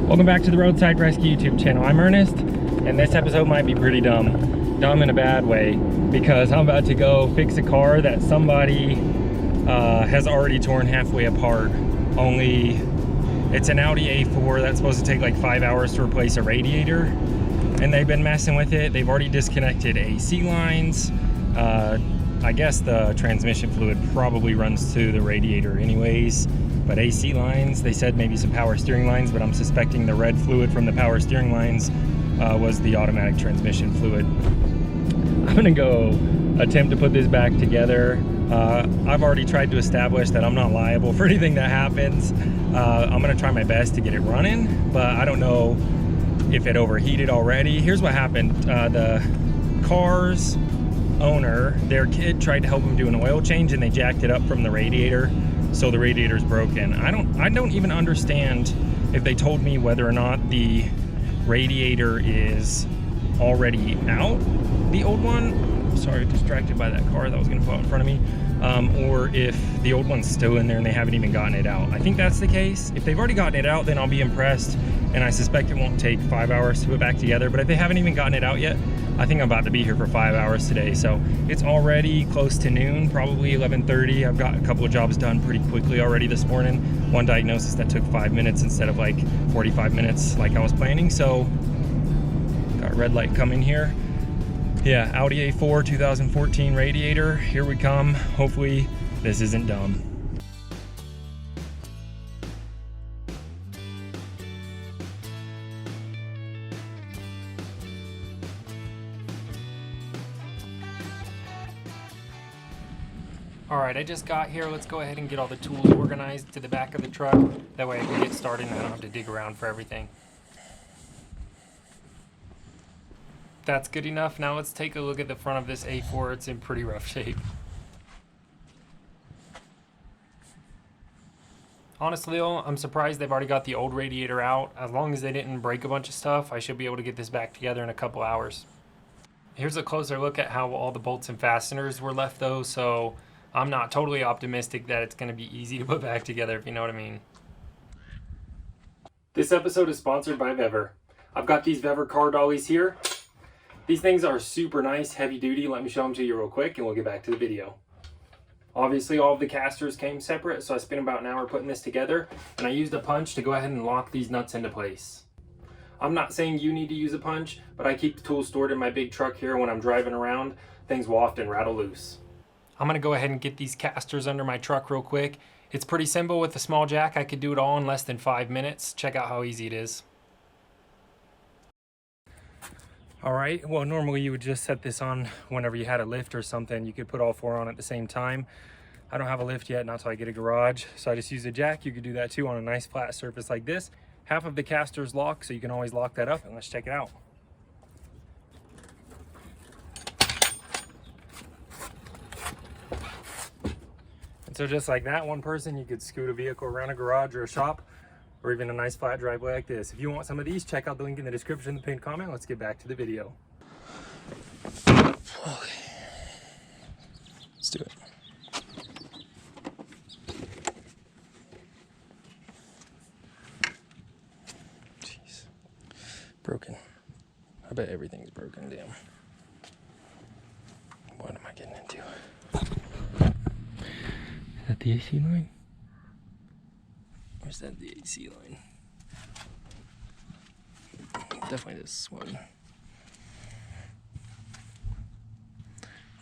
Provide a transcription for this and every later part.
Welcome back to the Roadside Rescue YouTube channel. I'm Ernest, and this episode might be pretty dumb. Dumb in a bad way, because I'm about to go fix a car that somebody has already torn halfway apart. Only it's an Audi A4 that's supposed to take like 5 hours to replace a radiator, and they've been messing with it. They've already disconnected AC lines. I guess the transmission fluid probably runs to the radiator anyways. But AC lines, they said maybe some power steering lines, but I'm suspecting the red fluid from the power steering lines was the automatic transmission fluid. I'm gonna go attempt to put this back together. I've already tried to establish that I'm not liable for anything that happens. I'm gonna try my best to get it running, but I don't know if it overheated already. Here's what happened. The car's owner, their kid tried to help him do an oil change, and they jacked it up from the radiator. So the radiator's broken. I don't even understand if they told me whether or not the radiator is already out, the old one. Sorry, distracted by that car that was gonna pull out in front of me. Or if the old one's still in there and they haven't even gotten it out. I think that's the case. If they've already gotten it out, then I'll be impressed, and I suspect it won't take 5 hours to put back together. But if they haven't even gotten it out yet, I think I'm about to be here for 5 hours today. So it's already close to noon, probably 11:30. I've got a couple of jobs done pretty quickly already this morning. One diagnosis that took 5 minutes instead of like 45 minutes like I was planning. So got a red light coming here. Yeah, Audi A4 2014 radiator, here we come. Hopefully this isn't dumb. All right, I just got here. Let's go ahead and get all the tools organized to the back of the truck. That way I can get started and I don't have to dig around for everything. That's good enough. Now let's take a look at the front of this A4. It's in pretty rough shape. Honestly though, I'm surprised they've already got the old radiator out. As long as they didn't break a bunch of stuff, I should be able to get this back together in a couple hours. Here's a closer look at how all the bolts and fasteners were left though, so I'm not totally optimistic that it's going to be easy to put back together, if you know what I mean. This episode is sponsored by 𝕗𝖊𝖓. I've got these 𝕗𝖊𝖓 car dollies here. These things are super nice, heavy duty. Let me show them to you real quick and we'll get back to the video. Obviously all of the casters came separate, so I spent about an hour putting this together, and I used a punch to go ahead and lock these nuts into place. I'm not saying you need to use a punch, but I keep the tools stored in my big truck here. When I'm driving around, things will often rattle loose. I'm gonna go ahead and get these casters under my truck real quick. It's pretty simple with a small jack. I could do it all in less than 5 minutes. Check out how easy it is. All right, well, normally you would just set this on whenever you had a lift or something. You could put all four on at the same time. I don't have a lift yet, not until I get a garage, so I just use a jack. You could do that too on a nice flat surface like this. Half of the caster's locked, so you can always lock that up, and let's check it out. And so just like that, one person, you could scoot a vehicle around a garage or a shop, or even a nice flat driveway like this. If you want some of these, check out the link in the description, the pinned comment. Let's get back to the video. Okay, let's do it. Jeez, broken. I bet everything's broken, damn. What am I getting into? Is that the AC line? Or is that the AC line? Definitely this one.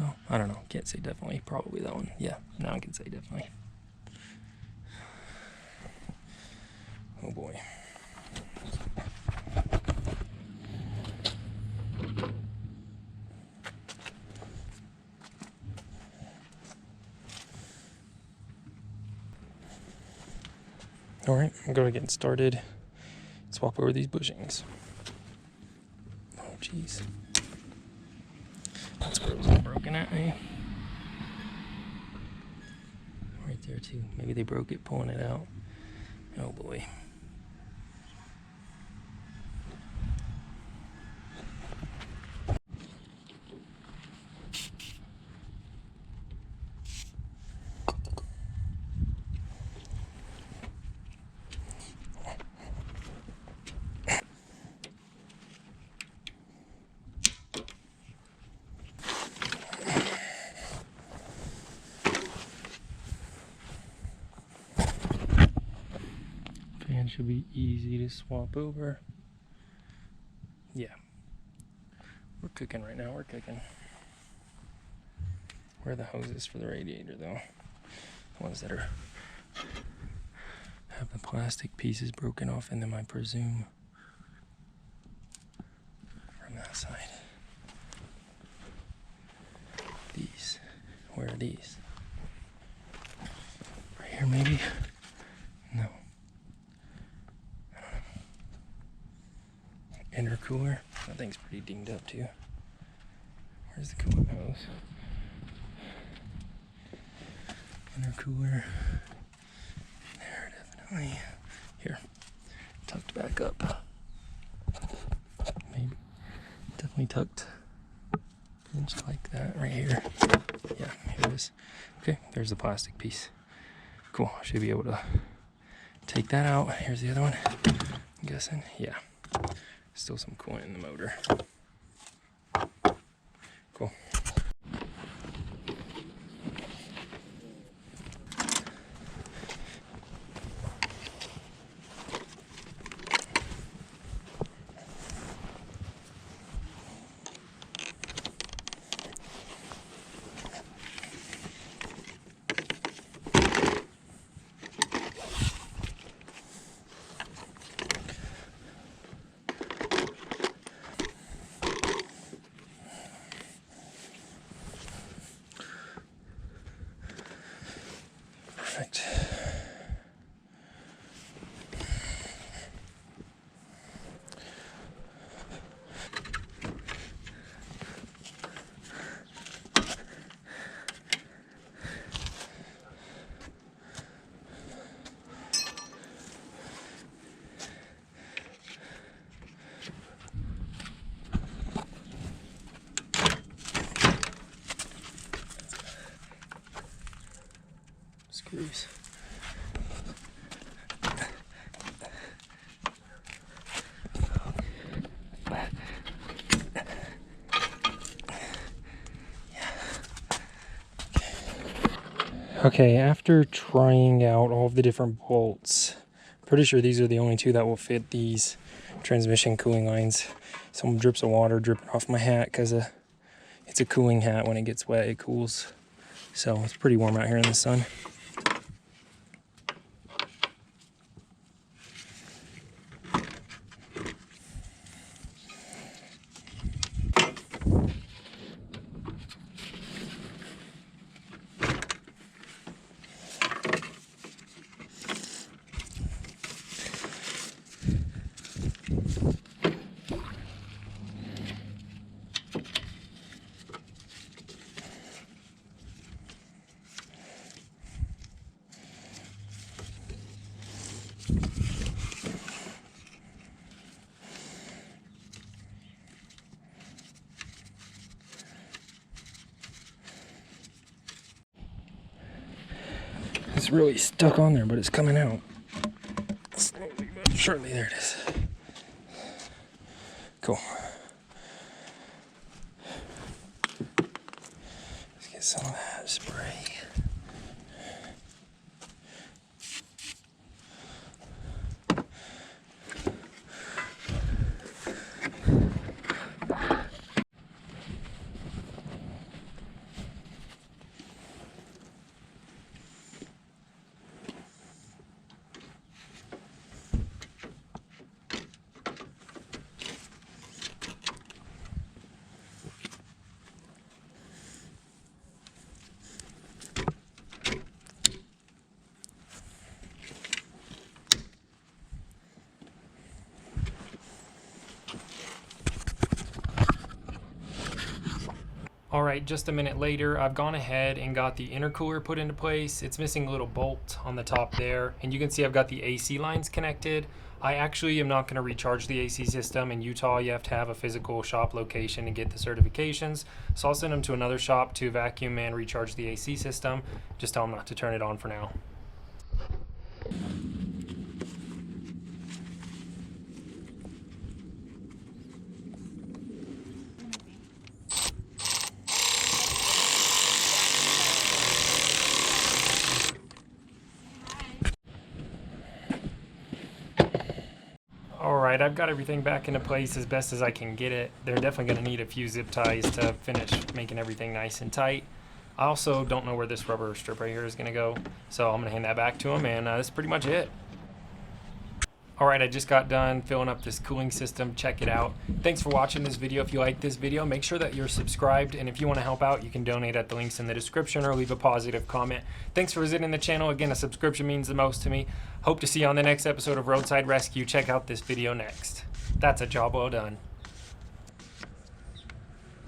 Oh, I don't know. Can't say definitely. Probably that one. Yeah, now I can say definitely. Oh boy. All right, I'm going to get started. Swap over these bushings. Oh, jeez. That's where it was broken at, eh? Right there, too. Maybe they broke it pulling it out. Oh, boy. fan should be easy to swap over. Yeah. We're cooking right now, we're cooking. Where are the hoses for the radiator though? The ones that are have the plastic pieces broken off in them, I presume. From that side. These. Where are these? Right here maybe? No. I don't know. Intercooler. That thing's pretty dinged up too. Where's the coolant hose? Intercooler. There, definitely. Here. Tucked back up. Maybe. Definitely tucked. Pinched like that right here. Yeah, here it is. Okay, there's the plastic piece. Cool. I should be able to take that out. Here's the other one. I'm guessing. Yeah. Still some coolant in the motor. Cool. Perfect. Screws. Okay, after trying out all of the different bolts, pretty sure these are the only two that will fit these transmission cooling lines. Some drips of water dripping off my hat because it's a cooling hat. When it gets wet, it cools. So it's pretty warm out here in the sun. It's really stuck on there, but it's coming out. Slowly but surely, there it is. Cool. Let's get some of that spray. Alright, just a minute later, I've gone ahead and got the intercooler put into place. It's missing a little bolt on the top there, and you can see I've got the AC lines connected. I actually am not going to recharge the AC system. In Utah, you have to have a physical shop location to get the certifications. So I'll send them to another shop to vacuum and recharge the AC system. Just tell them not to turn it on for now. Alright, I've got everything back into place as best as I can get it. They're definitely going to need a few zip ties to finish making everything nice and tight. I also don't know where this rubber strip right here is going to go, so I'm going to hand that back to him, and that's pretty much it. Alright, I just got done filling up this cooling system. Check it out. Thanks for watching this video. If you like this video, make sure that you're subscribed, and if you want to help out, you can donate at the links in the description or leave a positive comment. Thanks for visiting the channel. Again, a subscription means the most to me. Hope to see you on the next episode of Roadside Rescue. Check out this video next. That's a job well done.